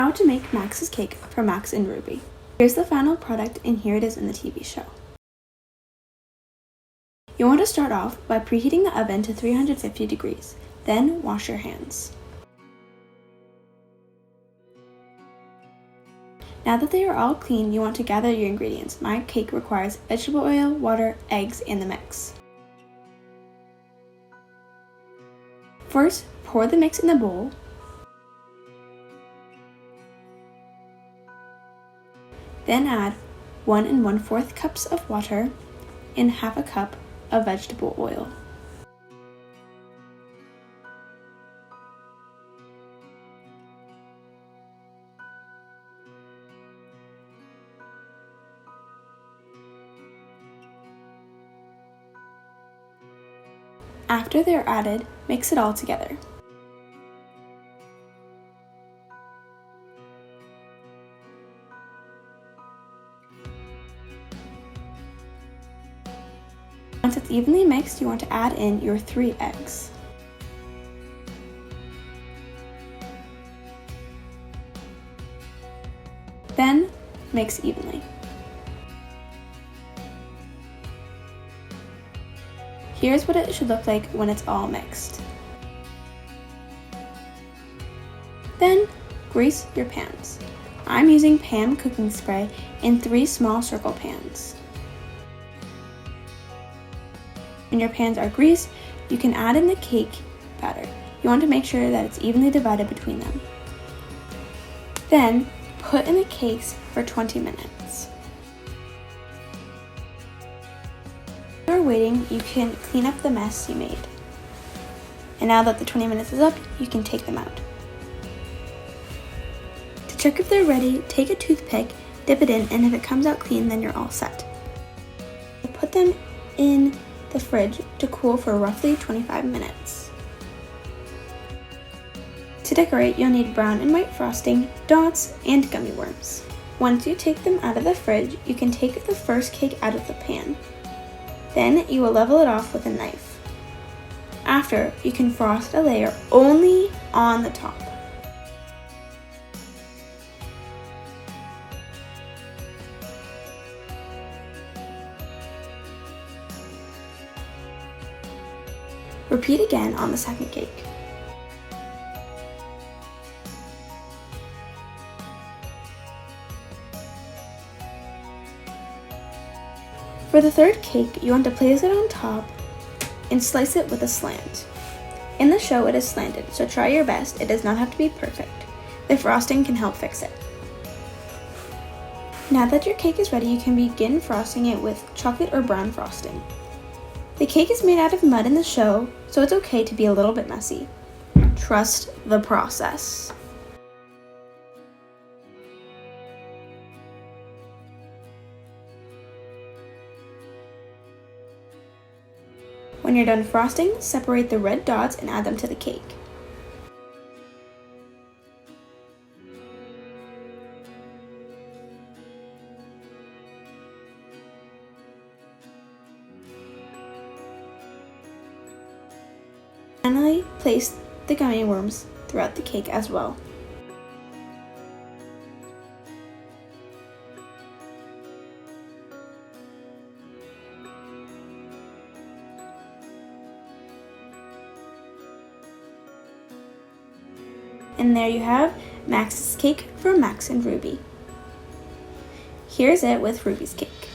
How to make Max's cake for Max and Ruby. Here's the final product, and here it is in the TV show. You want to start off by preheating the oven to 350 degrees. Then wash your hands. Now that they are all clean, you want to gather your ingredients. My cake requires vegetable oil, water, eggs, and the mix. First, pour the mix in the bowl. Then add 1 1/4 cups of water and half a cup of vegetable oil. After they're added, mix it all together. Once it's evenly mixed, you want to add in your 3 eggs. Then mix evenly. Here's what it should look like when it's all mixed. Then grease your pans. I'm using pan cooking spray in 3 small circle pans. When your pans are greased, you can add in the cake batter. You want to make sure that it's evenly divided between them. Then put in the cakes for 20 minutes. While you're waiting, you can clean up the mess you made. And now that the 20 minutes is up, you can take them out. To check if they're ready, take a toothpick, dip it in, and if it comes out clean, then you're all set. Put them in the fridge to cool for roughly 25 minutes. To decorate, you'll need brown and white frosting, donuts, and gummy worms. Once you take them out of the fridge, you can take the first cake out of the pan. Then you will level it off with a knife. After, you can frost a layer only on the top. Repeat again on the second cake. For the third cake, you want to place it on top and slice it with a slant. In the show, it is slanted, so try your best. It does not have to be perfect. The frosting can help fix it. Now that your cake is ready, you can begin frosting it with chocolate or brown frosting. The cake is made out of mud in the show, so it's okay to be a little bit messy. Trust the process. When you're done frosting, separate the red dots and add them to the cake. Finally, place the gummy worms throughout the cake as well. And there you have Max's cake from Max and Ruby. Here's it with Ruby's cake.